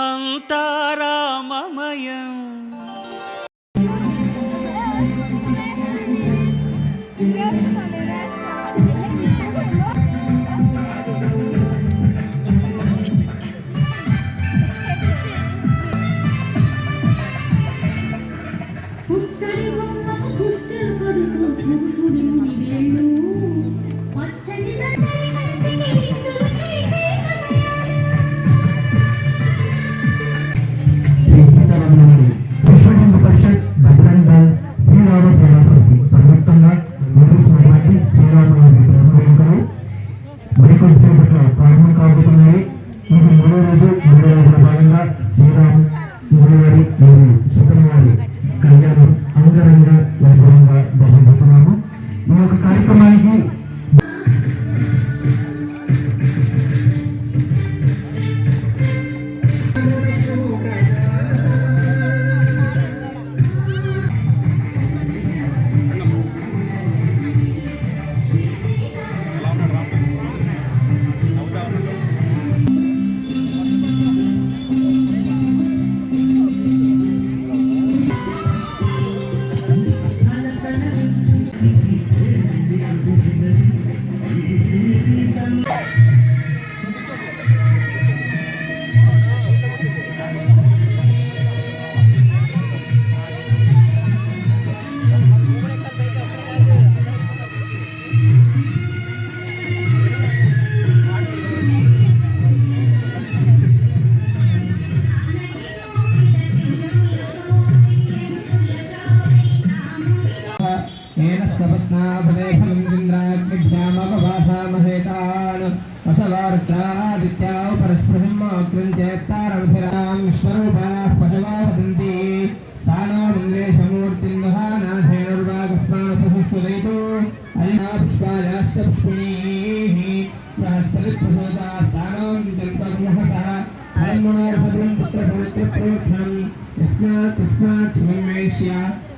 అంతా రామమయం. మరికొద్దిసేపట్లో ప్రారంభం కాబోతున్నాయి. ఇది మూడో రోజుల భాగంగా శ్రీరామ్ గారి మరియు సీతమ్మ వారి కళ్యాణం అంగరంగ వైభవంగా జరగబోతున్నాము. ఈ యొక్క కార్యక్రమానికి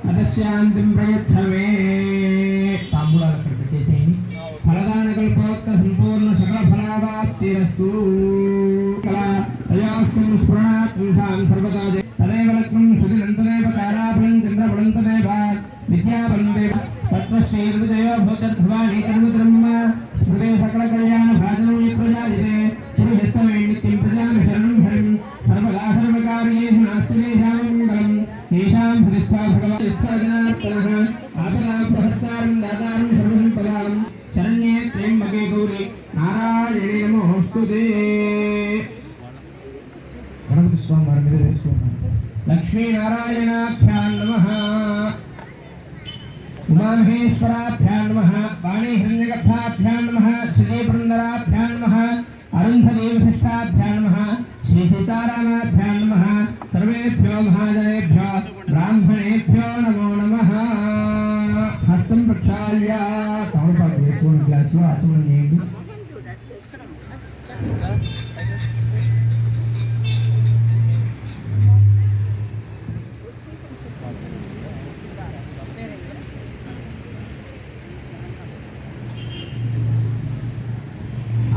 అదశాంతిం ప్రయచ్చమే తాంబూలాలు అక్కడ పెట్టేసేయండి. ఫలదాన కల్పోక్త సంపూర్ణ సకల ఫలావాప్తిరస్తు కళాయాస్యం స్ఫురణాత్మం సర్వదా తదేవ లగ్నం సుదినంతదేవ తారాఫలం చంద్రఫలంతదేవ విద్యాఫలందేవ తత్వశ్రీర్విజయో భూతర్భవాని కర్మద్రహ్మ స్మృతే సకల కళ్యాణ భాజనం ప్రజాయతే పురుషస్తమే నిత్యం ప్రజామి శరణం హరిం సర్వదా సర్వకార్యేషు నాస్తి తేషాం మంగళం తేషాం ప్రతిష్ఠా భగవతిష్ఠా జనార్దనః ఆపదాపహర్తారం దాతారం సర్వసంపదాం శరణ్యే త్ర్యంబకే గౌరీ నారాయణే నమోస్తుతే. గణపతి స్వామి వారి మీద వేస్తున్నాం. లక్ష్మీనారాయణాభ్యాం నమః, ఉమామహేశ్వరాభ్యాం నమః, వాణీహిరణ్యగర్భాభ్యాం నమః, శ్రీపురందరాభ్యాం నమః, అరుంధదేవశిష్టాభ్యాం నమః, శ్రీ సీతారామాభ్యాం నమః. సర్వేభ్యో మహాజనేభ్యో బ్రాహ్మణేభ్యో నమో నమః. హస్తం ప్రక్షాళ్య తమలపాకు వేసుకోండి, గ్లాసులో ఆచమనం చేయండి.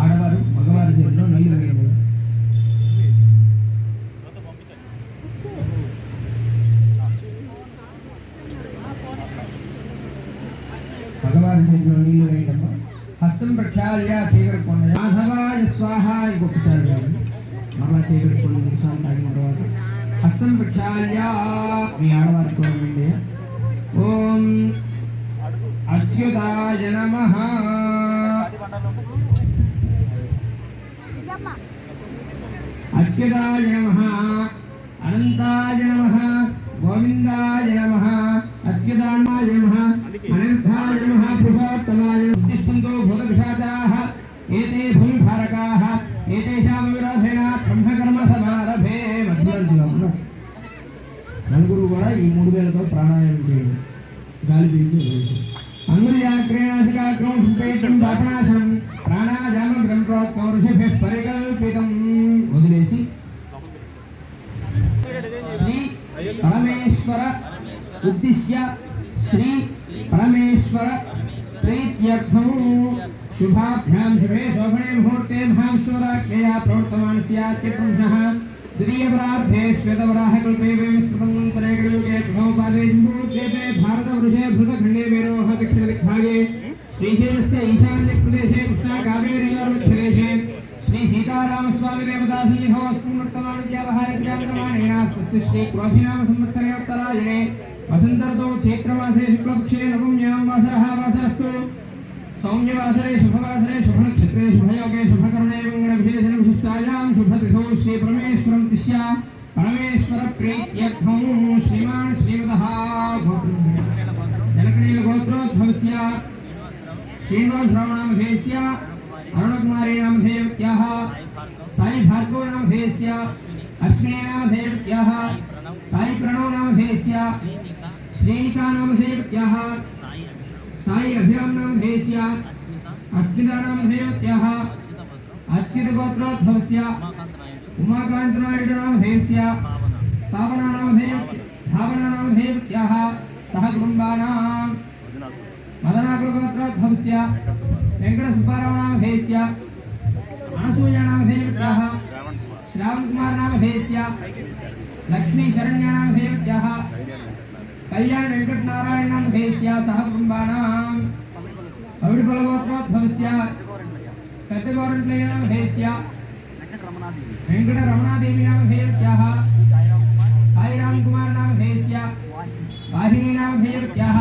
ఆడవారు మగవారి చేతిలో నీళ్ళు వేయడం. మగవారి చేతిలో నీళ్ళు వేయడమ్మా. హస్తం ప్రక్షాళ్య చేయగలుగుకోండి. మాధవాయ స్వాహ ఇంకొకసారి వేయండి. మరలా చేయగలుగుకోండి. 3 సార్లు తాగిన తర్వాత హస్తం ప్రక్షాళ్య మీ ఆడవారి చూడండి. ఓం అచ్యుతాయ నమః, అచ్యుతాయ నమః, అనంతాయ నమః, గోవిందాయ నమః, అచ్యుతాయ నమః, అనంతాయ నమః, పురుషోత్తమాయ ఉద్దిష్టంతో భూతపిశాచాః ఏతే భూమిభారకాః ఏతేషాం విరోధేన బ్రహ్మకర్మ సమారభే. మధ్యలో నలుగురు కూడా ఈ 3000తో ప్రాణాయామం చేయండి. గాలి పీల్చి అంగుర్యాగ్రేణాసికాగ్రం సంపేతం పాపనాశనం ప్రాణాయామం బ్రహ్మోత్కం ఋషిభిః పరికల్పితం. వదిలేసి శ్రీ పరమేశ్వర ఉద్దిశ్య శ్రీ పరమేశ్వర ప్రీత్యర్థం शुभाभ्यां शुभे शोभने मुहूर्ते महाविष्णुराज्ञया प्रवर्तमानस्यात्य पुंसः द्वितीयपरार्धे श्वेतवराहकल्पे विस्तृतं तरेकयुगे प्रथमपादे जम्बूद्वीपे भारतवर्षे भृतखण्डे मेरोः दक्षिणदिग्भागे श्रीशैलस्य ईशान्यप्रदेशे कृष्णाकावेर्योर्मध्यदेशे श्री सीतारामस्वामी देवतासन्निधौ अस्पुर्वर्तमानव्यावहारिक्याक्रमाणेन स्वस्ति श्री क्रोधिनाम संवत्सरे उत्तरायणे वसन्तर्तौ चैत्रमासे शुक्लपक्षे नवम्यां वासरः वासरस्तु सौम्यवासरे शुभवासरे शुभनक्षत्रे शुभयोगे शुभकर्णे मङ्गलविशेषण विशिष्टायां शुभतिथौ श्री परमेश्वरं तिष्या परमेश्वर प्रीत्यर्थं श्रीमान् श्रीमतः जनकनील गोत्रोद्भवस्य श्रीनिवासरावनामधेयस्य अरुणकुमारी नामधेयवत्याः साई भार्गव नामधेयस्य अश्विनी नामधेयवत्याः साई प्रणव नामधेयस्य श्रीनिका नामधेयवत्याः साई अभिराम नामधेयस्य अस्मिता नामधेयवत्याः अच्युत गोत्रोद्भवस्य उमाकान्त नायडु नामधेयस्य भावना नामधेयवत्याः सह कुटुम्बानां मदनाकुलगोत्रोद्भवस्य वेंकटसुब्बाराव नामधेयस्य अनसूया नामधेयवत्याः श्रावणकुमार नामधेयस्य लक्ष्मी शरण्या नामधेयवत्याः कल्याण वेंकटनारायण नामधेयस्य सह कुटुम्बानां अविडपलगोत्रोद्भवस्य पेद्दगोरंट्लय नामधेयस्य वेंकटरमणादेवी नामधेयवत्याः साईराम कुमार नामधेयस्य वाहिनी नामधेयवत्याः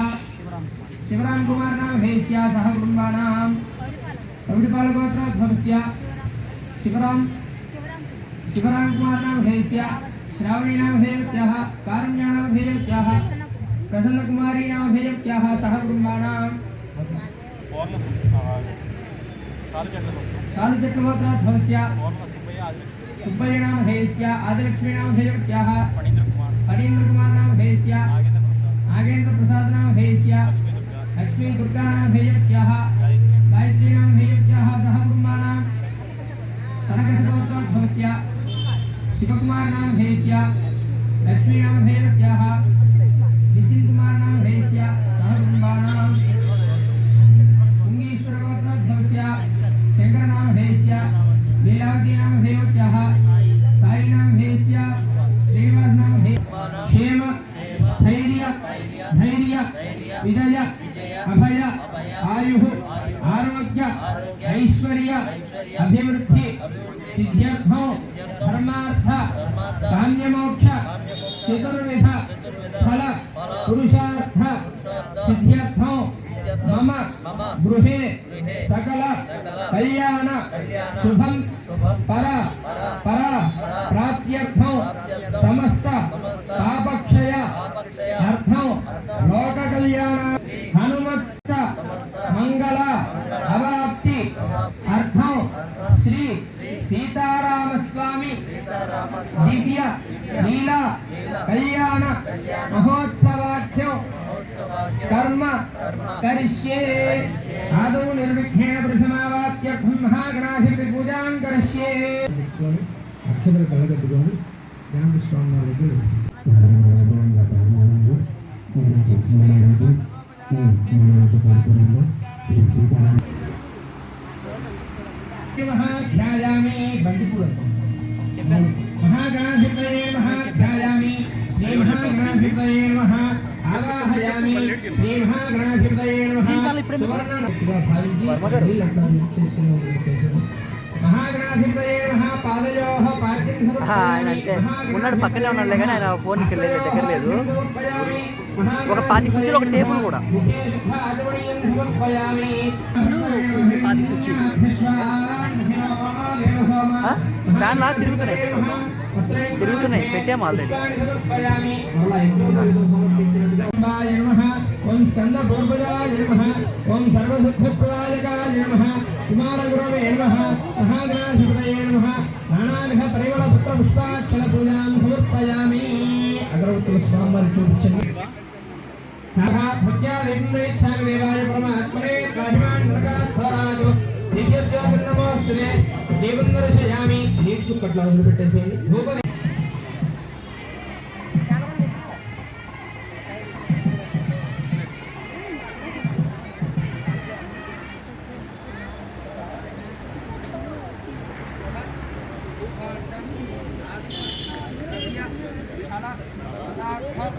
शिवराम कुमार नामधेयस्य सह कुटुम्बानां कविडपालगोत्रोद्भवस्य शिवराम कुमार नामधेयस्य श्रावणी नामधेयवत्याः कारुण्या नामधेयवत्याः प्रसन्नकुमारी नामधेयवत्याः सह कुटुम्बानां साधुचक्रगोत्रोद्भवस्य सुब्बయ్య नामधेयस्य आदिलक्ष्मी नामधेयवत्याः फणीन्द्रकुमार नामधेयस्य नागेन्द्र प्रसाद नामधेयस्य लक्ष्मी दुर्गा नामधेयवत्याः गायत्री नामधेयवत्याः सह कुटुम्बानां सनकसगोत्रोद्भवस्य शिवकुमार नामधेयस्य लक्ष्मी नामधेयवत्याः नितिन कुमार नामधेयस्य सह कुटुम्बानां पुंगीश्वरगोत्रोद्भवस्य शंकर नामधेयस्य लीलावती नामधेयवत्याः साई नामधेयस्य श्रीनिवास नामधेय क्षेम स्थैर्य धैर्य विजय अभय आयुः आरोग्य ऐश्वर्य अभिवृद्धि सिद्ध्यर्थं धर्मार्थ काम्यमोक्ष चतुर्विध फल पुरुषार्थ सिद्ध्यर्थं मम गृहे सकल कल्याण शुभं पर प्राप्त्यर्थं समस्त पापक्षय अर्थं लोक कल्याण हनुमत्त मंगल अवाप्ति अर्थं श्री सीताराम स्वामी दिव्य लीला कल्याण महोत्सवाख्यो कर्म करिष्ये आदौ निर्विघ्नेन प्रथमावाक्यर्थं महागणाधिपति पूजां करिष्ये अक्षतలు కలగట్టుకొని జ్ఞాన స్వామి వారికి महाध्यायामि बंदिपुर महागणाधिपतये महाध्यायामि श्री महागणाधिपतये महा आवाहयामि श्री महागणाधिपतये नमः सुवर्ण भाविजी महागणाधिपतये महा पादयोः पाद्यं ఉన్నాడు పక్కనే ఉన్నాడులే కానీ ఆయన ఫోన్కి వెళ్ళలేదు దగ్గర లేదు ఒక 10 కుర్చీలు ఒక టేబుల్ కూడా ఫ్యాన్ లా తిరుగుతున్నాయి పెట్టాము ఆల్రెడీ ओम स्कंद पूर्वजाय नमः ओम सर्वसिद्धिप्रदायकाय नमः कुमारगुरवे नमः महागणाधिपतये नमः नानाविध परिमल पुत्र पुष्पाक्षर पूजां समर्पयामि अगरवत्तु स्वामी चूपिंचंడి साहा भक्त्यादिन्नेच्छामि देवाय परमात्मने काहिमान् प्रकाशराजो दिव्यज्योतिर् नमोस्तुते देवं दर्शयामि నీటి చుక్కట్లా వదిలిపెట్టేసేయండి ధూప पदार्थं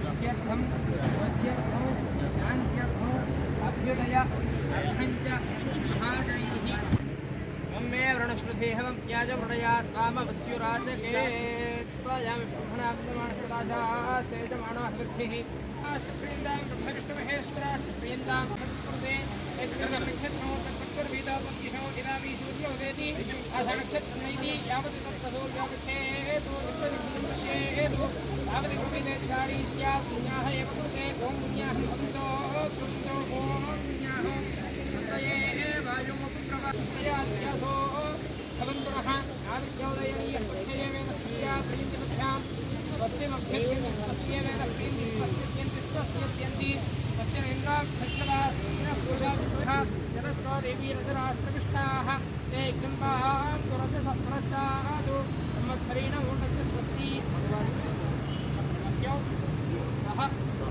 वज्यर्थं शान्त्यर्थं अभ्युदय अर्थञ्च महाजयैः मे वृणश्रुतेः त्याजवृणयात् कामवस्युराजके त्वयामि ब्रह्मणाब्दमानसराजास्तेजमानः वृद्धिः अष्टप्रियन्तां ब्रह्मविष्णुमहेश्वराष्टप्रियन्तां संस्कृते एकर्गनक्षत्रो तत्पत्युर्भीतापत्तिहो इदावी सूर्योदेति अधनक्षत्रनैति यावत् तत्तदोर्यागच्छेतु नित्यनित्येतु यावति कुमिते चारी स्यात् पुण्याः एव कृते ॐ पुण्याः भवन्तो कृतो ॐ पुण्याः सत्रये वायुमुपप्रवासयात्यासो भवन्तुनः आदित्योदयनीयस्वध्येवेन स्मृत्या प्रीतिमभ्यां स्वस्तिमभ्यन्ति स्वस्त्येवेन प्रीति स्वस्त्यन्ति स्वस्त्यन्ति स्वस्तिरेन्द्राक्षश्रवा स्वस्तिनः जतस्रो देवी रजराश्रविष्टाः ते किम्बान् दुरजसत्परस्तादु संवत्सरेण ऊर्णस्य स्वस्ति सः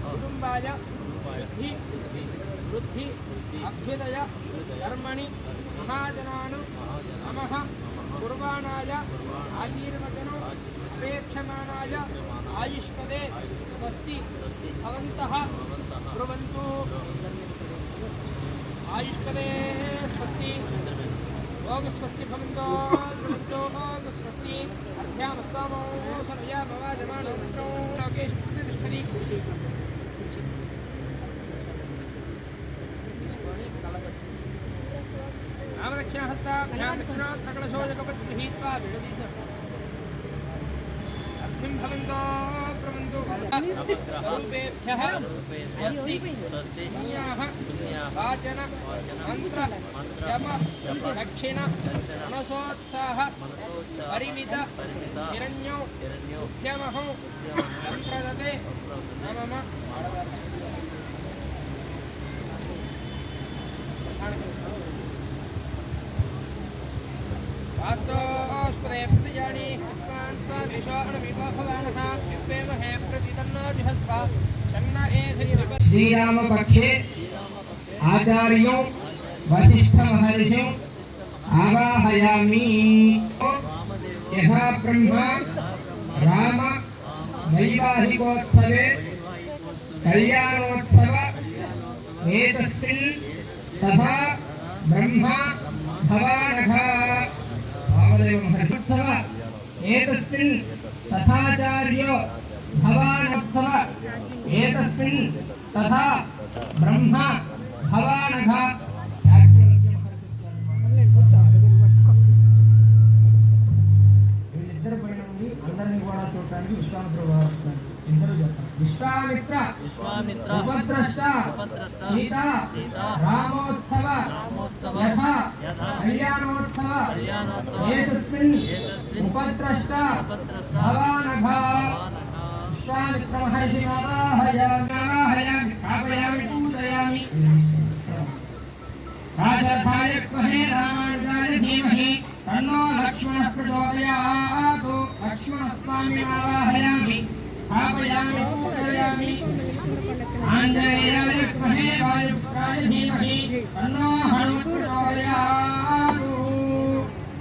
कुटुम्बाय शुद्धि वृद्धि अभ्युदय कर्मणि महाजनानु नमः कुर्बाणाय आशीर्वचनो अपेक्षमाणाय आयुष्पदे स्वस्ति भवन्तः ब्रुवन्तु आयुष्पदे स्वस्ति ओगस्वस्ति भवन्तो ब्रुवन्तो ओगस्वस्ति अर्ध्यामस्तामो समया भवाजमानो मित्रो लोकेश तिष्ठति नामदक्षिणहस्ताभ्यां दक्षिणात् सकलशोजकपद्गृहीत्वा अर्थिं भवन्तो प्रवन्तु रूपेभ्यः स्वस्ति पुण्याः वाचन मन्त्र जप दक्षिण मनसोत्साह परिमित हिरण्यो मुख्यमहो सम्प्रदते नमः वास्तोस्पदे प्रतिजानी अस्मान् स्वाभिषोऽणविको भवानः विद्वेमहे प्रतितन्नो जुहस्व शन्न एधिरिव श्रीराम पक्षे आचार्यों वशिष्ठ महर्षियों आवाहयामि यथा ब्रह्मा राम वैवाहिकोत्सवे कल्याणोत्सव एतस्मिन् तथा ब्रह्मा भवानः महर्षोत्सव एतस्मिन् तथाचार्यो भवानोत्सव एतस्मिन् तथा ब्रह्मा भवानः వీళ్ళిద్దరు పైన ఉండి అందరినీ కూడా చూడటానికి విశ్వామిత్ర ఉపద్రష్ట సీత రామోత్సవ యథా కళ్యాణోత్సవ ఏతస్మిన్ ఉపద్రష్ట భవానఘ విశ్వామిత్ర మహర్షి ఆవాహయామి స్థాపయామి పూజయామి రాజర్భాయక్మహే రామానుజాయ ధీమహి తన్నో లక్ష్మణః ప్రచోదయాత్ లక్ష్మణస్వామి ఆవాహయామి स्थापयामि पूजयामि आञ्जनेयाय विद्महे वायुपुत्राय धीमहि तन्नो हनुमत् प्रचोदयात्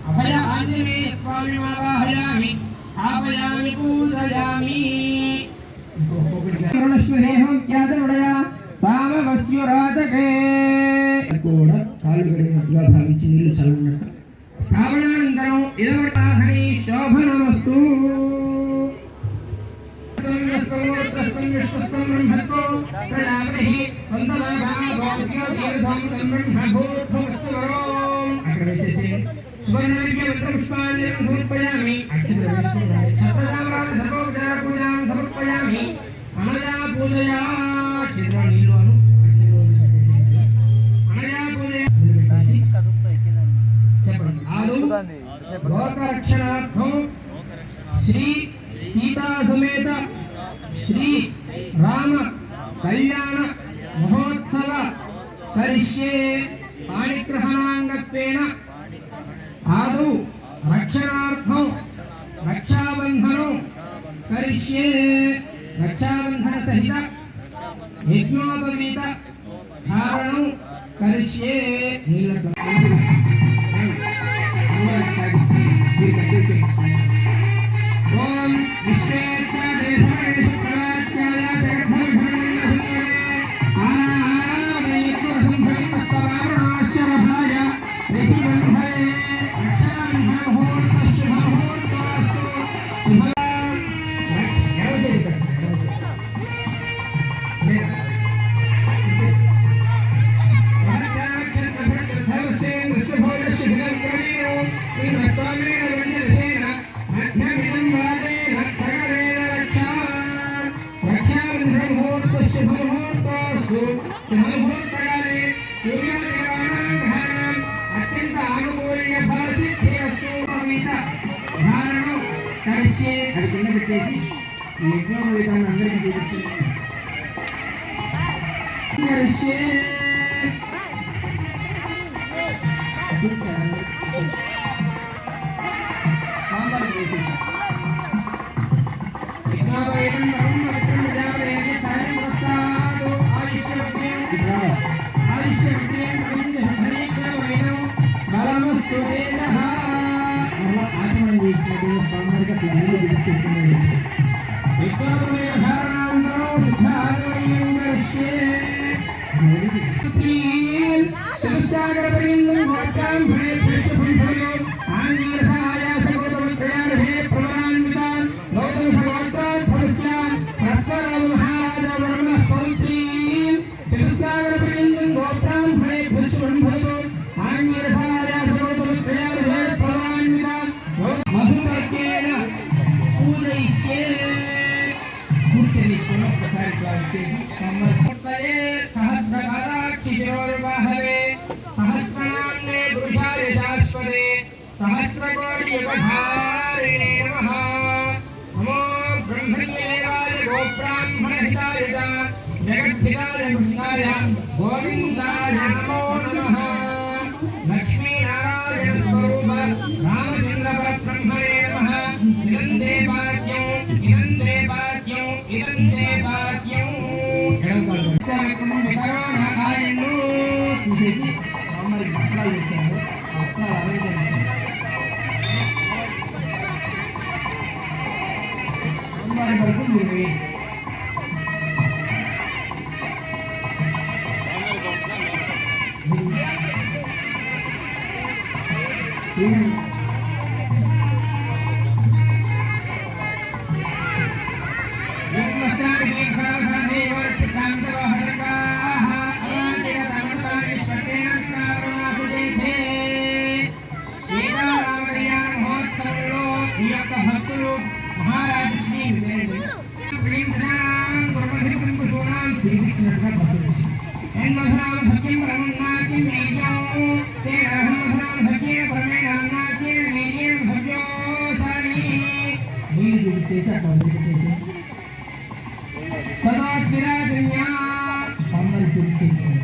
अभय आञ्जनेय स्वामी आवाहयामि स्थापयामि पूजयामि ऋणस्नेहं त्याजनुडया पाववस्युराजके కూడా కాలు గడినట్టుగా భావించి నీళ్లు చల్లన్నట్టు శ్రావణానందరం ఇదవటాహని శోభనమస్తు లోకరక్షణార్థం శ్రీ సీతా సమేత श्री राम कल्याण महोत्सव करिष्ये पाणिग्रहणांगत्वेन आदौ रक्षणार्थं रक्षाबंधनं करिष्ये रक्षाबंधन सहित यज्ञोपवीत धारणं करिष्ये ओम विश्वेत्य శుభముహూర్తకాలే సూర్యదేవానాం ధ్యానం అత్యంత ఆనుకూల్య ఫలసిద్ధిరస్తు మీద ధారణం కలిసి అది కింద పెట్టేసి ఈ యజ్ఞోప విధానం అందరికీ చూపిస్తున్నాం. సాంబార్ వేసేసి सहस्रकाराक्षिशिरोर्वाहवे सहस्रनाम्ने पुरुषाय शाश्वते सहस्रकोटियुगधारिणे नमः। नमो ब्रह्मण्यदेवाय गोब्राह्मणहिताय च जगद्धिताय कृष्णाय गोविन्दाय नमो नमः। लक्ष्मीनारायण स्वरूप रामचन्द्रपरब्रह्मणे नमः। इदं देवाद्यं इदं देवाद्यं इदं देवाद्यं తీసేసి సాంబార్ మసాలా ఇచ్చారు. మసాలా అలాగే సాంబార్ వరకు మీరు భక్తులు మహారాజు శ్రీ చేసి అక్కడ సాంబార్ పూర్తి చేసుకోండి.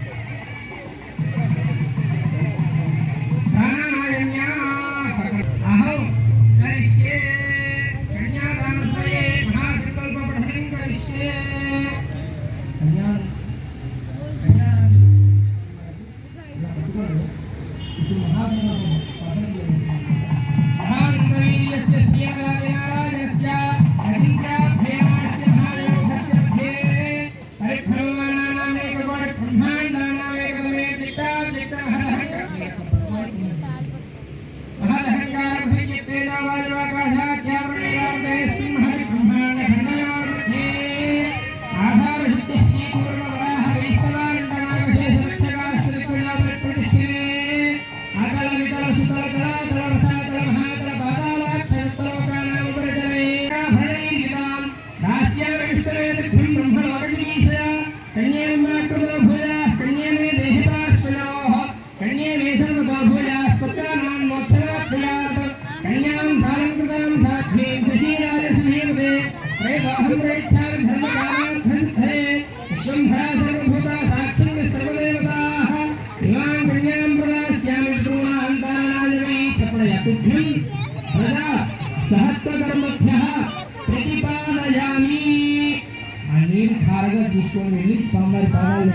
తీసుకొని వెళ్ళి స్వామివారి పాదాలు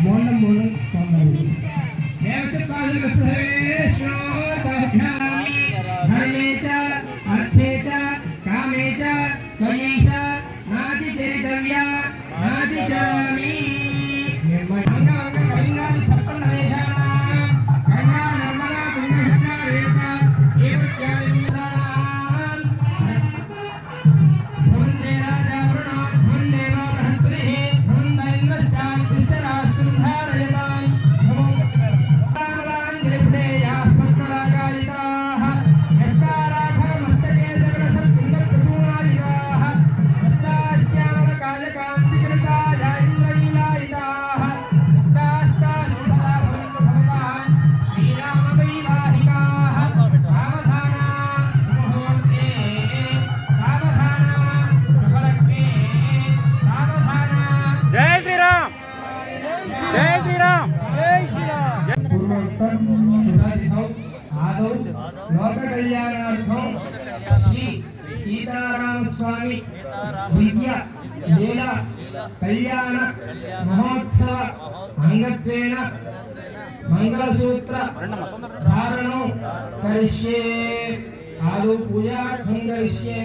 మోండం మోండం స్వామివారి కళ్యాణార్థం శ్రీ సీతారామ స్వామి దివ్య లీల కళ్యాణ మహోత్సవ అంగత్వేన మంగళసూత్ర ధారణం కరిష్యే ఆదు పూజార్థం కరిష్యే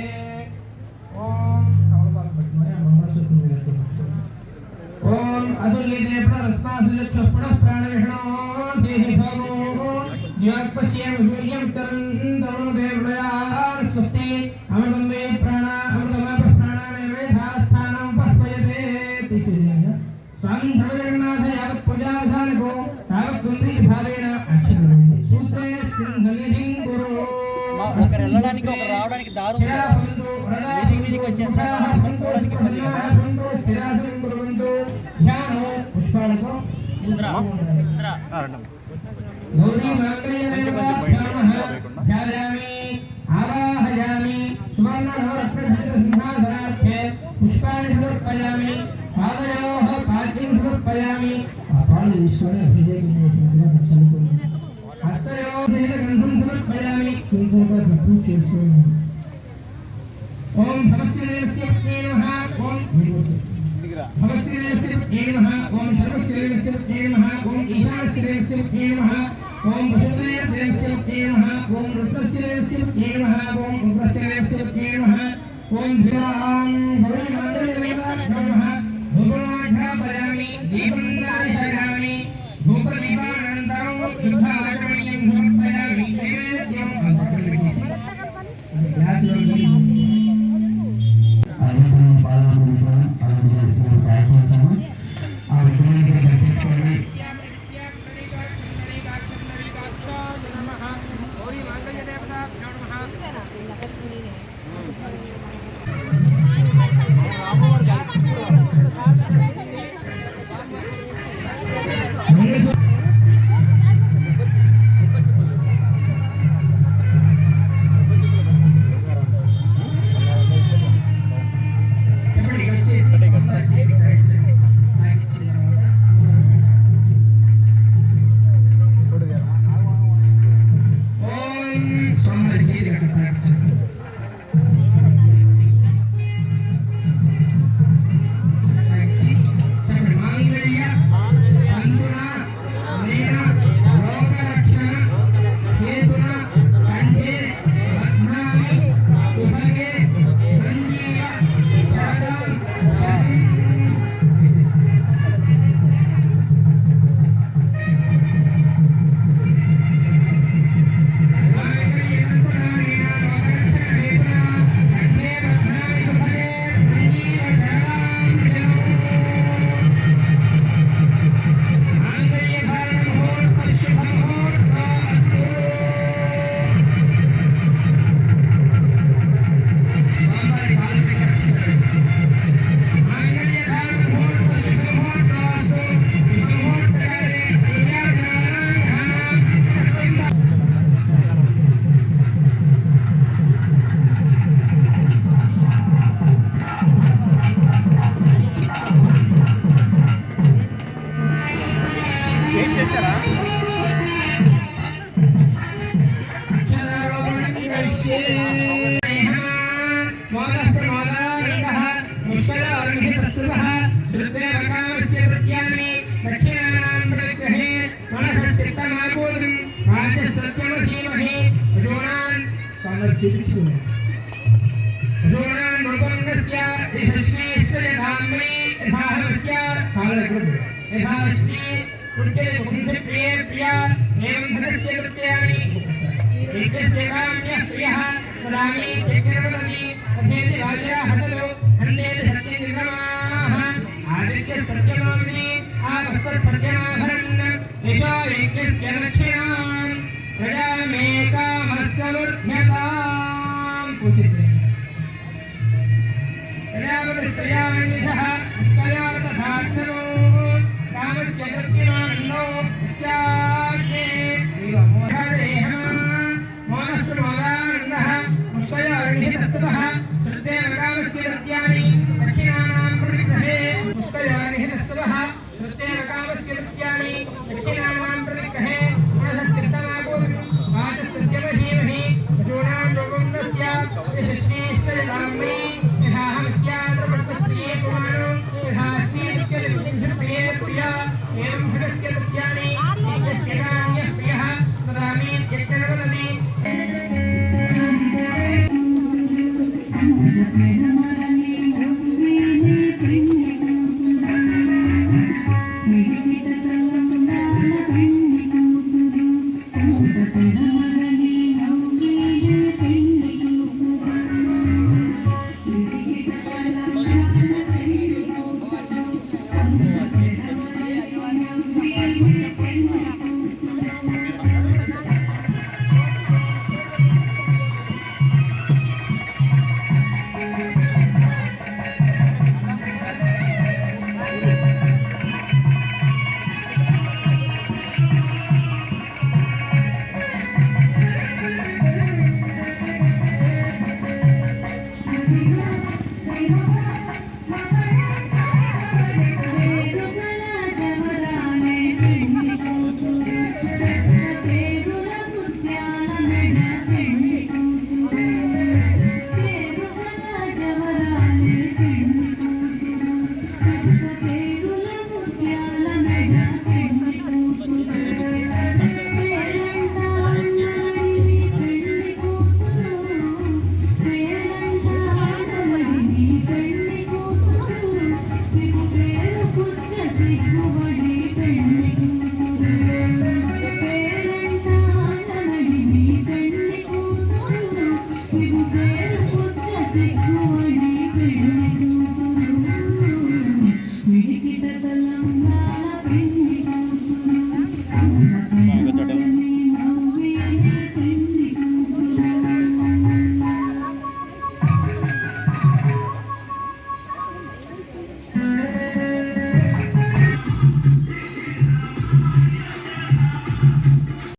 ఓం అసులిదే ప్రస్మాసులచ్చ ప్రాణవిష్ణో దేహి భగో యోగపశ్యం సూర్యం తరందం దేవయా స్వస్తి అమృతం మే ప్రాణామే వేధాస్థానం పస్పయతే తిసిజన సంధవజగన్నాథ యావత్ పూజాధానకో తావత్ కుంద్రీ భావేన అక్షరం సూత్రే స్కంధనిధిం గురు ఒకరు వెళ్ళడానికి ఒకరు రావడానికి దారు మీదికి మీదికి వచ్చేస్తారు పుష్పాలతో గౌరీ ఆవాహయామి సువర్ణరత్నసింహాసనార్థే పుష్పాన్ని సమర్పయామి పాదయోః పాద్యం సమర్పయామి ఆ పాలు తీసుకొని అభిషేకం చేసినట్టుగా చదువుకోండి హస్తయోః గంధం సమర్పయామి కుంకుమతో పూజ చేసుకోండి ఓం భవస్యదేవస్య పత్నే నమః ఓం భవస్యదేవస్య పత్నే నమః ఓం శర్వస్యదేవస్య పత్నే నమః ఓం ఈశాన్యస్యదేవస్య పత్నే నమః ఓం వసుదేవస్య పత్నే నమః ఓం రుద్రస్యదేవస్య పత్నే నమః ఓం ఉగ్రస్యదేవస్య పత్నే నమః ఓం భిరాం గౌరీ మంగళదేవతాభ్యో నమః ధూపమాఘ్రాపయామి దీపం దర్శయామి ధూపదీపానంతరం యుద్ధాచమనీయం సమర్పయామి నైవేద్యం అంతఃకరణిసి గ్లాసులో పుష్పయాని